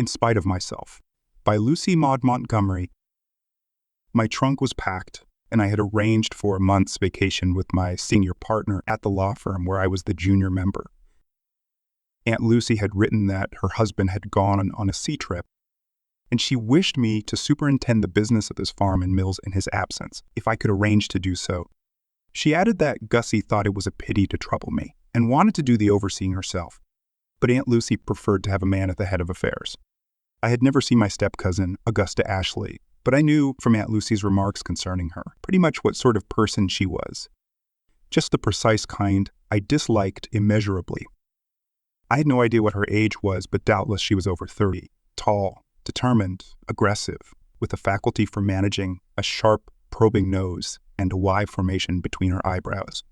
in Spite of Myself by Maud Montgomery. My trunk was packed, and I had arranged for a month's vacation with my senior partner at the law firm where I was the junior member. Aunt Lucy had written that her husband had gone on a sea trip, and she wished me to superintend the business of his farm and mills in his absence, if I could arrange to do so. She added that Gussie thought it was a pity to trouble me, and wanted to do the overseeing herself, but Aunt Lucy preferred to have a man at the head of affairs. I had never seen my step-cousin, Augusta Ashley, but I knew from Aunt Lucy's remarks concerning her pretty much what sort of person she was. Just the precise kind I disliked immeasurably. I had no idea what her age was, but doubtless she was over 30, tall, determined, aggressive, with a faculty for managing a sharp, probing nose and a Y formation between her eyebrows.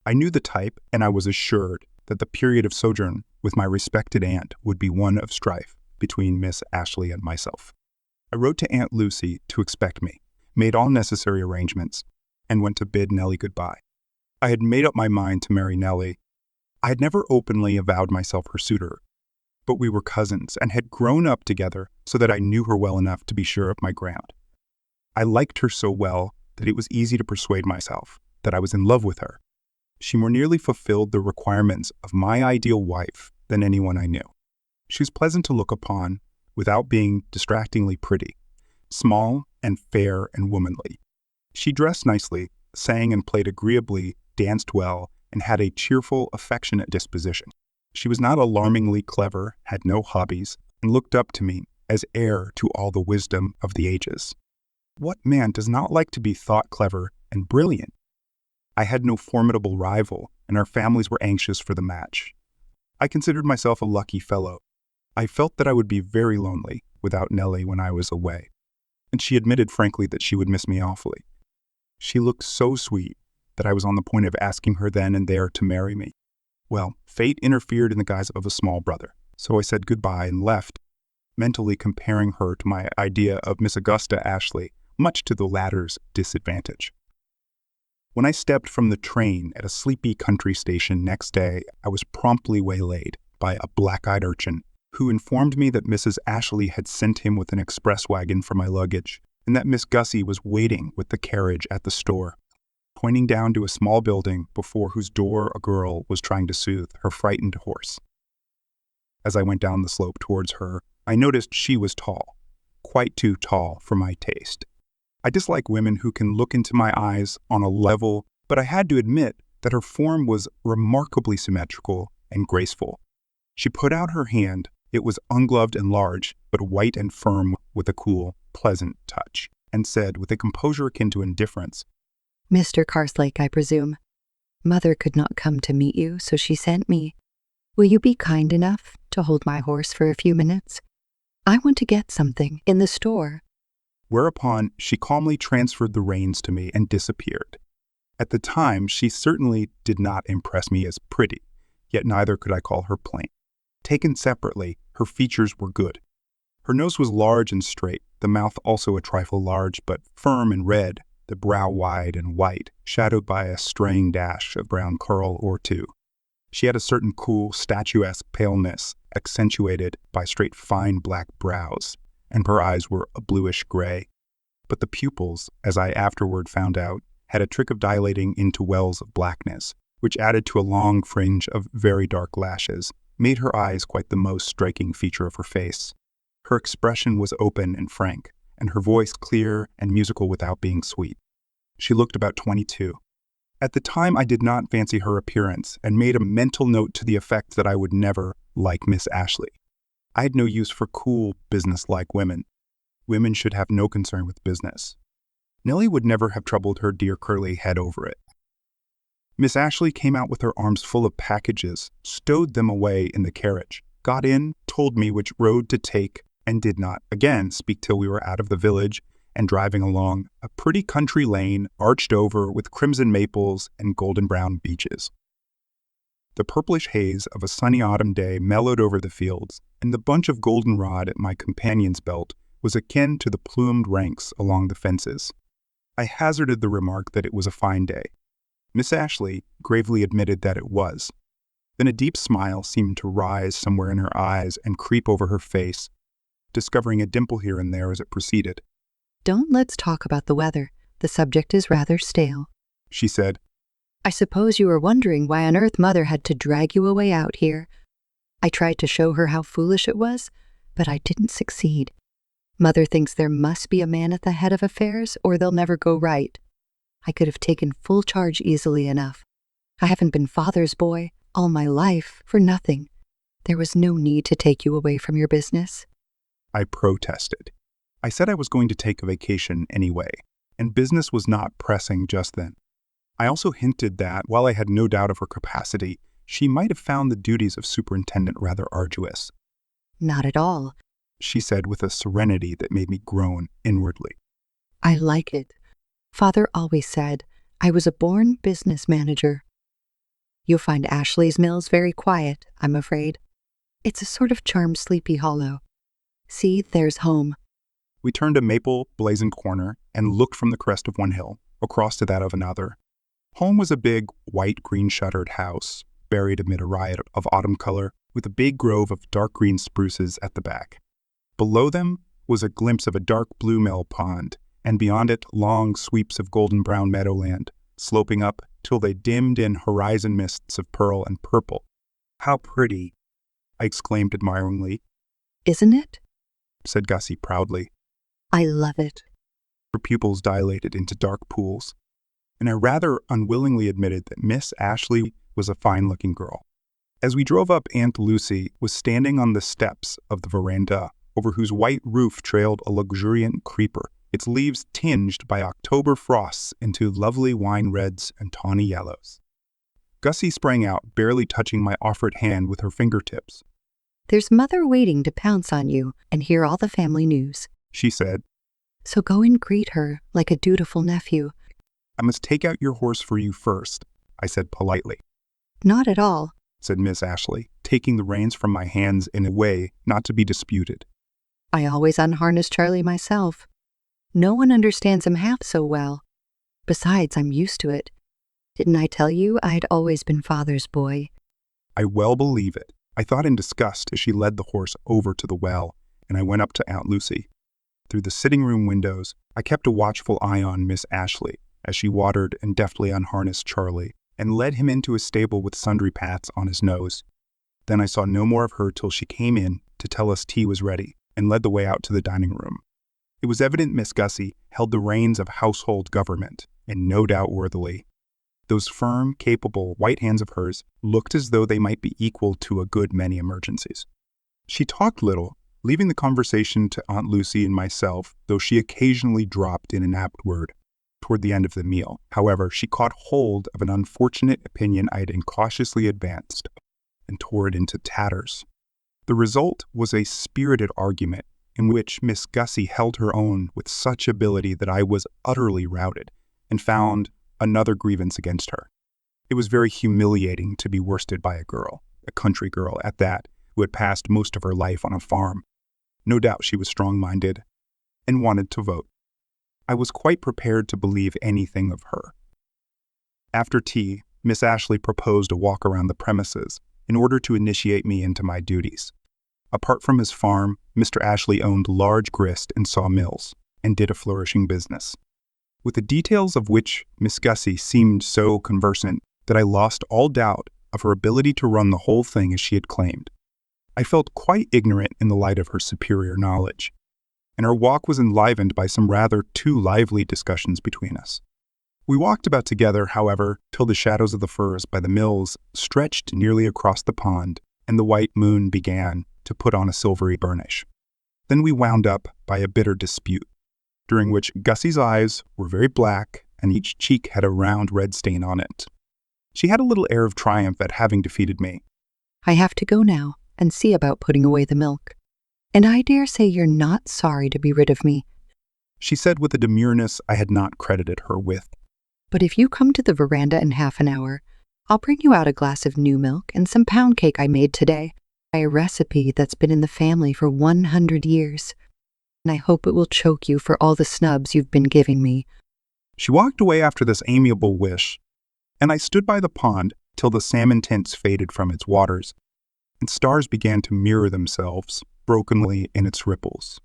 I knew the type, and I was assured that the period of sojourn with my respected aunt would be one of strife between Miss Ashley and myself. I wrote to Aunt Lucy to expect me, made all necessary arrangements, and went to bid Nellie goodbye. I had made up my mind to marry Nellie. I had never openly avowed myself her suitor, but we were cousins and had grown up together so that I knew her well enough to be sure of my ground. I liked her so well that it was easy to persuade myself that I was in love with her. She more nearly fulfilled the requirements of my ideal wife than anyone I knew. She was pleasant to look upon without being distractingly pretty, small and fair and womanly. She dressed nicely, sang and played agreeably, danced well, and had a cheerful, affectionate disposition. She was not alarmingly clever, had no hobbies, and looked up to me as heir to all the wisdom of the ages. What man does not like to be thought clever and brilliant? I had no formidable rival, and our families were anxious for the match. I considered myself a lucky fellow. I felt that I would be very lonely without Nellie when I was away, and she admitted frankly that she would miss me awfully. She looked so sweet that I was on the point of asking her then and there to marry me. Well, fate interfered in the guise of a small brother, so I said goodbye and left, mentally comparing her to my idea of Miss Augusta Ashley, much to the latter's disadvantage. When I stepped from the train at a sleepy country station next day, I was promptly waylaid by a black-eyed urchin who informed me that Mrs. Ashley had sent him with an express wagon for my luggage, and that Miss Gussie was waiting with the carriage at the store, pointing down to a small building before whose door a girl was trying to soothe her frightened horse. As I went down the slope towards her, I noticed she was tall, quite too tall for my taste. I dislike women who can look into my eyes on a level, but I had to admit that her form was remarkably symmetrical and graceful. She put out her hand. It was ungloved and large, but white and firm with a cool, pleasant touch, and said with a composure akin to indifference, "Mr. Carslake, I presume. Mother could not come to meet you, so she sent me. Will you be kind enough to hold my horse for a few minutes? I want to get something in the store." Whereupon she calmly transferred the reins to me and disappeared. At the time, she certainly did not impress me as pretty, yet neither could I call her plain. Taken separately, her features were good. Her nose was large and straight, the mouth also a trifle large, but firm and red, the brow wide and white, shadowed by a straying dash of brown curl or two. She had a certain cool, statuesque paleness, accentuated by straight fine black brows, and her eyes were a bluish gray. But the pupils, as I afterward found out, had a trick of dilating into wells of blackness, which added to a long fringe of very dark lashes, made her eyes quite the most striking feature of her face. Her expression was open and frank, and her voice clear and musical without being sweet. She looked about 22. At the time I did not fancy her appearance, and made a mental note to the effect that I would never like Miss Ashley. I had no use for cool, business-like women. Women should have no concern with business. Nellie would never have troubled her dear curly head over it. Miss Ashley came out with her arms full of packages, stowed them away in the carriage, got in, told me which road to take, and did not again speak till we were out of the village and driving along a pretty country lane arched over with crimson maples and golden brown beeches. The purplish haze of a sunny autumn day mellowed over the fields, and the bunch of goldenrod at my companion's belt was akin to the plumed ranks along the fences. I hazarded the remark that it was a fine day. Miss Ashley gravely admitted that it was. Then a deep smile seemed to rise somewhere in her eyes and creep over her face, discovering a dimple here and there as it proceeded. Don't let's talk about the weather. The subject is rather stale, she said. I suppose you are wondering why on earth Mother had to drag you away out here. I tried to show her how foolish it was, but I didn't succeed. Mother thinks there must be a man at the head of affairs or they'll never go right. I could have taken full charge easily enough. I haven't been Father's boy all my life for nothing. There was no need to take you away from your business. I protested. I said I was going to take a vacation anyway, and business was not pressing just then. I also hinted that, while I had no doubt of her capacity, she might have found the duties of superintendent rather arduous. Not at all, she said with a serenity that made me groan inwardly. I like it. Father always said I was a born business manager. You'll find Ashley's Mills very quiet, I'm afraid. It's a sort of charmed Sleepy Hollow. See, there's home. We turned a maple blazoned corner and looked from the crest of one hill across to that of another. Home was a big, white-green shuttered house, buried amid a riot of autumn color, with a big grove of dark green spruces at the back. Below them was a glimpse of a dark blue mill pond, and beyond it long sweeps of golden-brown meadowland, sloping up till they dimmed in horizon mists of pearl and purple. How pretty! I exclaimed admiringly. Isn't it? Said Gussie proudly. I love it. Her pupils dilated into dark pools, and I rather unwillingly admitted that Miss Ashley was a fine-looking girl. As we drove up, Aunt Lucy was standing on the steps of the veranda, over whose white roof trailed a luxuriant creeper, its leaves tinged by October frosts into lovely wine reds and tawny yellows. Gussie sprang out, barely touching my offered hand with her fingertips. There's Mother waiting to pounce on you and hear all the family news, she said. So go and greet her like a dutiful nephew. I must take out your horse for you first, I said politely. Not at all, said Miss Ashley, taking the reins from my hands in a way not to be disputed. I always unharness Charlie myself. No one understands him half so well. Besides, I'm used to it. Didn't I tell you I'd always been Father's boy? I well believe it. I thought in disgust as she led the horse over to the well, and I went up to Aunt Lucy. Through the sitting room windows, I kept a watchful eye on Miss Ashley as she watered and deftly unharnessed Charlie and led him into a stable with sundry pats on his nose. Then I saw no more of her till she came in to tell us tea was ready and led the way out to the dining room. It was evident Miss Gussie held the reins of household government, and no doubt worthily. Those firm, capable, white hands of hers looked as though they might be equal to a good many emergencies. She talked little, leaving the conversation to Aunt Lucy and myself, though she occasionally dropped in an apt word. Toward the end of the meal, however, she caught hold of an unfortunate opinion I had incautiously advanced, and tore it into tatters. The result was a spirited argument, in which Miss Gussie held her own with such ability that I was utterly routed, and found another grievance against her. It was very humiliating to be worsted by a girl, a country girl at that, who had passed most of her life on a farm. No doubt she was strong-minded and wanted to vote. I was quite prepared to believe anything of her. After tea, Miss Ashley proposed a walk around the premises in order to initiate me into my duties. Apart from his farm, Mr. Ashley owned large grist and sawmills, and did a flourishing business, with the details of which Miss Gussie seemed so conversant that I lost all doubt of her ability to run the whole thing as she had claimed. I felt quite ignorant in the light of her superior knowledge, and our walk was enlivened by some rather too lively discussions between us. We walked about together, however, till the shadows of the firs by the mills stretched nearly across the pond, and the white moon began to put on a silvery burnish. Then we wound up by a bitter dispute, during which Gussie's eyes were very black and each cheek had a round red stain on it. She had a little air of triumph at having defeated me. I have to go now and see about putting away the milk. And I dare say you're not sorry to be rid of me, she said with a demureness I had not credited her with. But if you come to the veranda in half an hour, I'll bring you out a glass of new milk and some pound cake I made today by a recipe that's been in the family for 100 years. And I hope it will choke you for all the snubs you've been giving me. She walked away after this amiable wish, and I stood by the pond till the salmon tints faded from its waters, and stars began to mirror themselves brokenly in its ripples.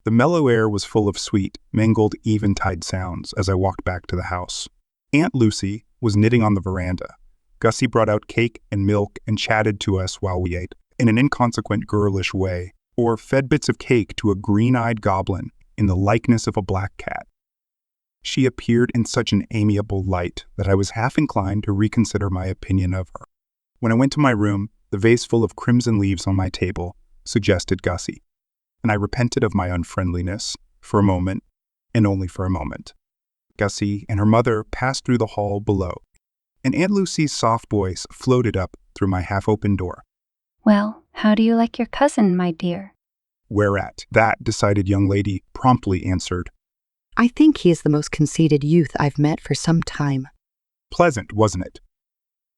The mellow air was full of sweet, mingled eventide sounds as I walked back to the house. Aunt Lucy was knitting on the veranda. Gussie brought out cake and milk and chatted to us while we ate, in an inconsequent girlish way, or fed bits of cake to a green-eyed goblin in the likeness of a black cat. She appeared in such an amiable light that I was half inclined to reconsider my opinion of her. When I went to my room, the vase full of crimson leaves on my table suggested Gussie, and I repented of my unfriendliness for a moment, and only for a moment. Gussie and her mother passed through the hall below, and Aunt Lucy's soft voice floated up through my half-open door. "Well, how do you like your cousin, my dear?" Whereat that decided young lady promptly answered, I think he is the most conceited youth I've met for some time. "Pleasant, wasn't it?"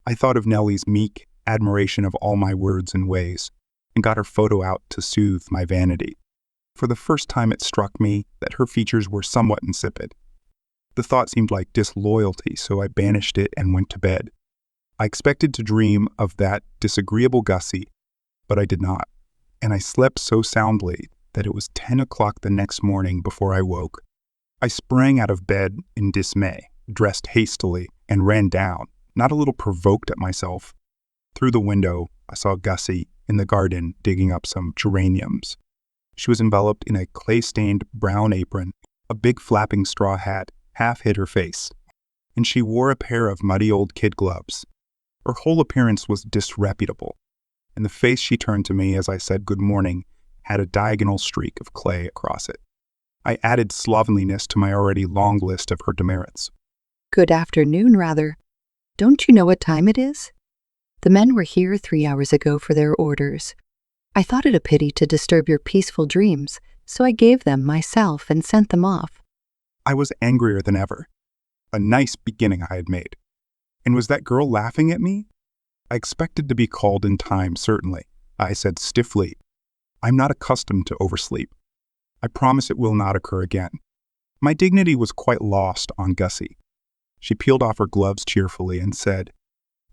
I thought of Nellie's meek admiration of all my words and ways, and got her photo out to soothe my vanity. For the first time it struck me that her features were somewhat insipid. The thought seemed like disloyalty, so I banished it and went to bed. I expected to dream of that disagreeable Gussie, but I did not, and I slept so soundly that it was 10 o'clock the next morning before I woke. I sprang out of bed in dismay, dressed hastily, and ran down, not a little provoked at myself. Through the window, I saw Gussie in the garden digging up some geraniums. She was enveloped in a clay-stained brown apron, a big flapping straw hat half hid her face, and she wore a pair of muddy old kid gloves. Her whole appearance was disreputable, and the face she turned to me as I said good morning had a diagonal streak of clay across it. I added slovenliness to my already long list of her demerits. Good afternoon, rather. Don't you know what time it is? The men were here 3 hours ago for their orders. I thought it a pity to disturb your peaceful dreams, so I gave them myself and sent them off. I was angrier than ever. A nice beginning I had made. And was that girl laughing at me? I expected to be called in time, certainly. I said stiffly, "I'm not accustomed to oversleep. I promise it will not occur again." My dignity was quite lost on Gussie. She peeled off her gloves cheerfully and said,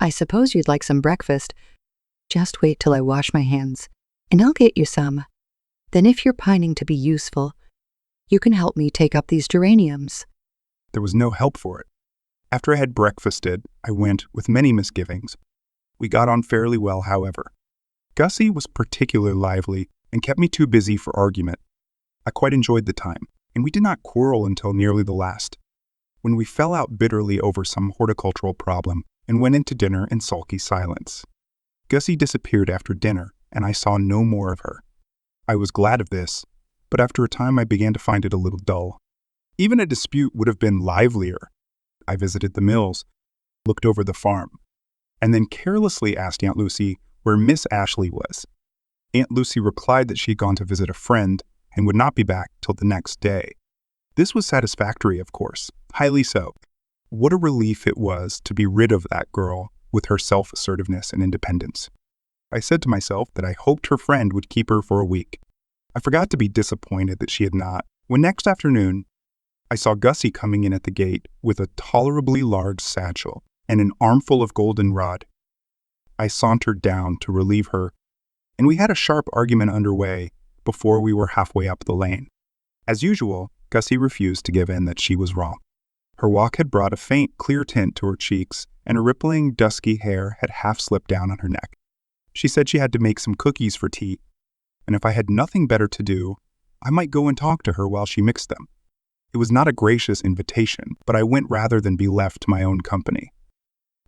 I suppose you'd like some breakfast. Just wait till I wash my hands, and I'll get you some. Then if you're pining to be useful, you can help me take up these geraniums. There was no help for it. After I had breakfasted, I went with many misgivings. We got on fairly well, however. Gussie was particularly lively and kept me too busy for argument. I quite enjoyed the time, and we did not quarrel until nearly the last, when we fell out bitterly over some horticultural problem and went into dinner in sulky silence. Gussie disappeared after dinner, and I saw no more of her. I was glad of this, but after a time I began to find it a little dull. Even a dispute would have been livelier. I visited the mills, looked over the farm, and then carelessly asked Aunt Lucy where Miss Ashley was. Aunt Lucy replied that she had gone to visit a friend and would not be back till the next day. This was satisfactory, of course, highly so. What a relief it was to be rid of that girl with her self-assertiveness and independence. I said to myself that I hoped her friend would keep her for a week. I forgot to be disappointed that she had not, when next afternoon I saw Gussie coming in at the gate with a tolerably large satchel and an armful of goldenrod. I sauntered down to relieve her, and we had a sharp argument underway before we were halfway up the lane. As usual, Gussie refused to give in that she was wrong. Her walk had brought a faint, clear tint to her cheeks, and her rippling, dusky hair had half slipped down on her neck. She said she had to make some cookies for tea, and if I had nothing better to do, I might go and talk to her while she mixed them. It was not a gracious invitation, but I went rather than be left to my own company.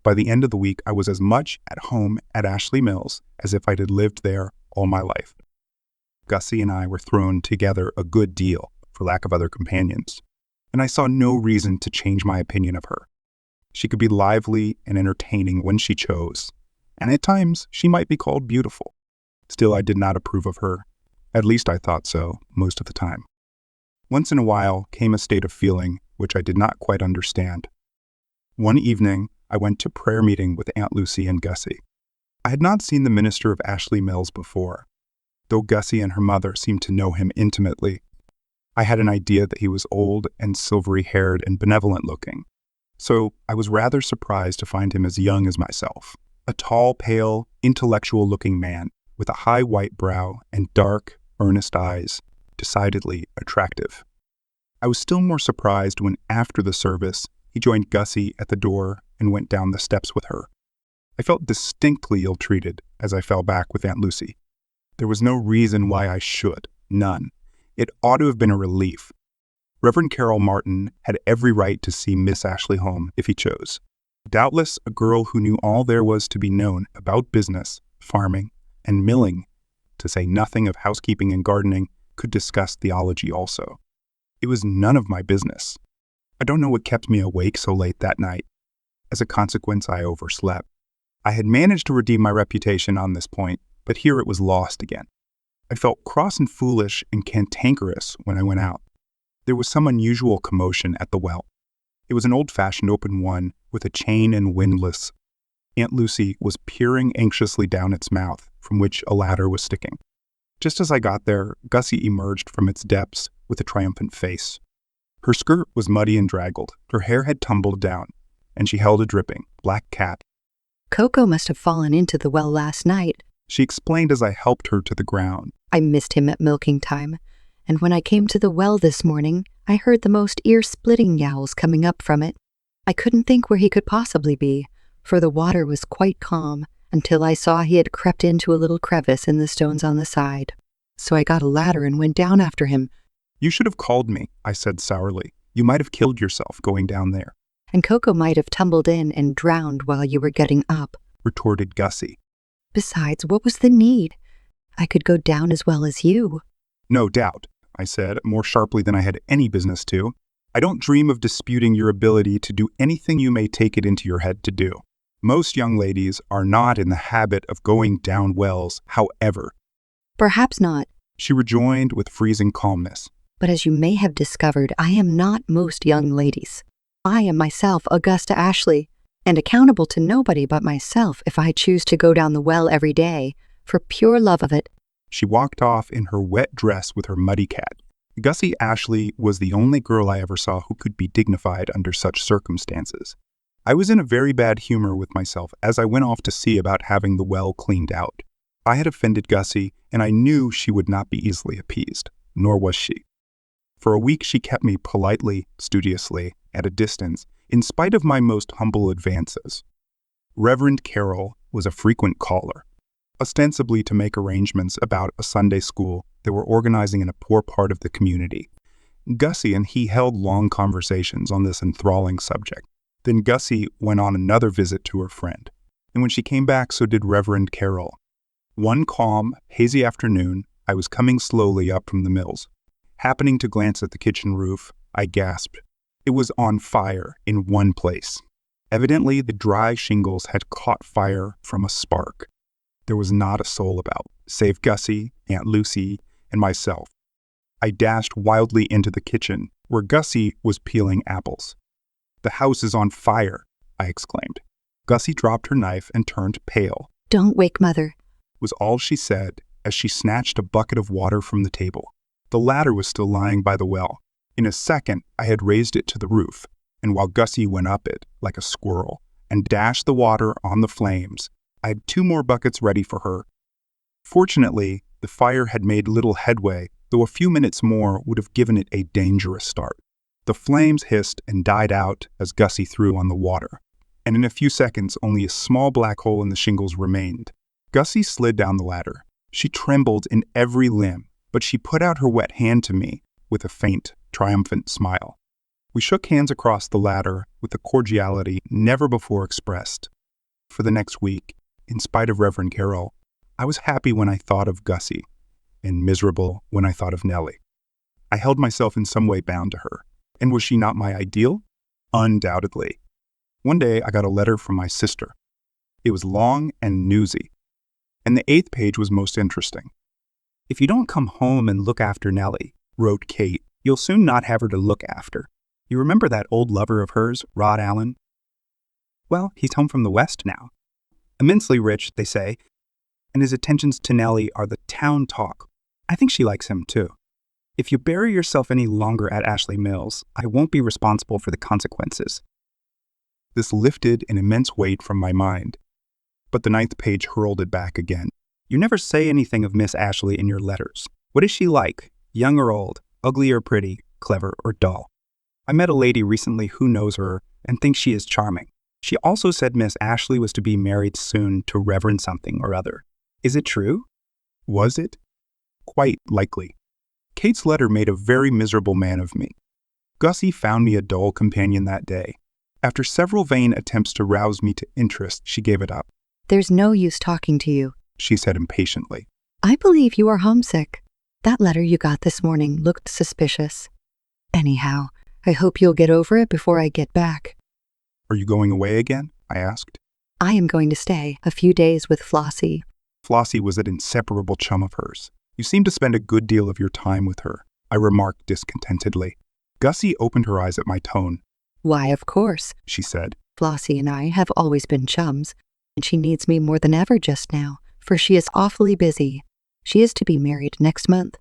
By the end of the week, I was as much at home at Ashley Mills as if I had lived there all my life. Gussie and I were thrown together a good deal, for lack of other companions, and I saw no reason to change my opinion of her. She could be lively and entertaining when she chose, and at times she might be called beautiful. Still, I did not approve of her. At least I thought so most of the time. Once in a while came a state of feeling which I did not quite understand. One evening, I went to prayer meeting with Aunt Lucy and Gussie. I had not seen the minister of Ashley Mills before, though Gussie and her mother seemed to know him intimately. I had an idea that he was old and silvery-haired and benevolent-looking, so I was rather surprised to find him as young as myself, a tall, pale, intellectual-looking man with a high white brow and dark, earnest eyes, decidedly attractive. I was still more surprised when, after the service, he joined Gussie at the door and went down the steps with her. I felt distinctly ill-treated as I fell back with Aunt Lucy. There was no reason why I should, none. It ought to have been a relief. Reverend Carol Martin had every right to see Miss Ashley home if he chose. Doubtless a girl who knew all there was to be known about business, farming, and milling, to say nothing of housekeeping and gardening, could discuss theology also. It was none of my business. I don't know what kept me awake so late that night. As a consequence, I overslept. I had managed to redeem my reputation on this point, but here it was lost again. I felt cross and foolish and cantankerous when I went out. There was some unusual commotion at the well. It was an old-fashioned open one with a chain and windlass. Aunt Lucy was peering anxiously down its mouth, from which a ladder was sticking. Just as I got there, Gussie emerged from its depths with a triumphant face. Her skirt was muddy and draggled, her hair had tumbled down, and she held a dripping, black cat. Coco must have fallen into the well last night, she explained as I helped her to the ground. I missed him at milking time, and when I came to the well this morning, I heard the most ear-splitting yowls coming up from it. I couldn't think where he could possibly be, for the water was quite calm, until I saw he had crept into a little crevice in the stones on the side. So I got a ladder and went down after him. You should have called me, I said sourly. You might have killed yourself going down there. And Coco might have tumbled in and drowned while you were getting up, retorted Gussie. Besides, what was the need? I could go down as well as you. No doubt, I said, more sharply than I had any business to. I don't dream of disputing your ability to do anything you may take it into your head to do. Most young ladies are not in the habit of going down wells, however. Perhaps not, she rejoined with freezing calmness. But as you may have discovered, I am not most young ladies. I am myself Augusta Ashley, and accountable to nobody but myself if I choose to go down the well every day, for pure love of it. She walked off in her wet dress with her muddy cat. Gussie Ashley was the only girl I ever saw who could be dignified under such circumstances. I was in a very bad humor with myself as I went off to see about having the well cleaned out. I had offended Gussie, and I knew she would not be easily appeased, nor was she. For a week she kept me politely, studiously, at a distance, in spite of my most humble advances. Reverend Carol was a frequent caller, ostensibly to make arrangements about a Sunday school they were organizing in a poor part of the community. Gussie and he held long conversations on this enthralling subject. Then Gussie went on another visit to her friend, and when she came back, so did Reverend Carol. One calm, hazy afternoon, I was coming slowly up from the mills. Happening to glance at the kitchen roof, I gasped. It was on fire in one place. Evidently, the dry shingles had caught fire from a spark. There was not a soul about, save Gussie, Aunt Lucy, and myself. I dashed wildly into the kitchen, where Gussie was peeling apples. "The house is on fire," I exclaimed. Gussie dropped her knife and turned pale. "Don't wake Mother," was all she said as she snatched a bucket of water from the table. The ladder was still lying by the well. In a second, I had raised it to the roof, and while Gussie went up it, like a squirrel, and dashed the water on the flames, I had 2 more buckets ready for her. Fortunately, the fire had made little headway, though a few minutes more would have given it a dangerous start. The flames hissed and died out as Gussie threw on the water, and in a few seconds only a small black hole in the shingles remained. Gussie slid down the ladder. She trembled in every limb, but she put out her wet hand to me with a faint, triumphant smile. We shook hands across the ladder with a cordiality never before expressed. For the next week, in spite of Reverend Carol, I was happy when I thought of Gussie, and miserable when I thought of Nellie. I held myself in some way bound to her, and was she not my ideal? Undoubtedly. One day I got a letter from my sister. It was long and newsy, and the 8th page was most interesting. "If you don't come home and look after Nellie," wrote Kate, "you'll soon not have her to look after. You remember that old lover of hers, Rod Allen? Well, he's home from the West now. Immensely rich, they say, and his attentions to Nellie are the town talk. I think she likes him, too. If you bury yourself any longer at Ashley Mills, I won't be responsible for the consequences." This lifted an immense weight from my mind, but the 9th page hurled it back again. You never say anything of Miss Ashley in your letters. What is she like? Young or old? Ugly or pretty? Clever or dull? I met a lady recently who knows her and thinks she is charming. She also said Miss Ashley was to be married soon to Reverend something or other. Is it true? Was it? Quite likely. Kate's letter made a very miserable man of me. Gussie found me a dull companion that day. After several vain attempts to rouse me to interest, she gave it up. There's no use talking to you, She said impatiently. I believe you are homesick. That letter you got this morning looked suspicious. Anyhow, I hope you'll get over it before I get back. Are you going away again? I asked. I am going to stay a few days with Flossie. Flossie was an inseparable chum of hers. You seem to spend a good deal of your time with her, I remarked discontentedly. Gussie opened her eyes at my tone. Why, of course, She said. Flossie and I have always been chums, and she needs me more than ever just now, for she is awfully busy. She is to be married next month.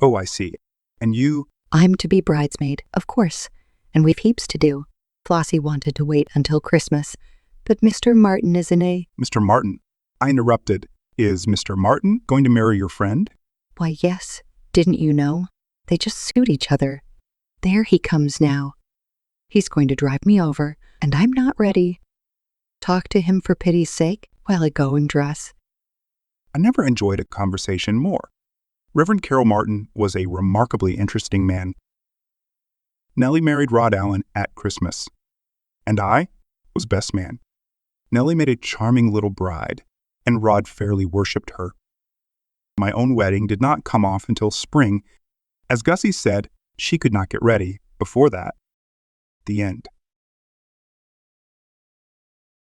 Oh, I see. And you? I'm to be bridesmaid, of course, and we've heaps to do. Flossie wanted to wait until Christmas, but Mr. Martin is in a— Mr. Martin. I interrupted. Is Mr. Martin going to marry your friend? Why, yes. Didn't you know? They just suit each other. There he comes now. He's going to drive me over, and I'm not ready. Talk to him for pity's sake while I go and dress. I never enjoyed a conversation more. Reverend Carroll Martin was a remarkably interesting man. Nellie married Rod Allen at Christmas, and I was best man. Nellie made a charming little bride, and Rod fairly worshipped her. My own wedding did not come off until spring. As Gussie said, she could not get ready before that. The end.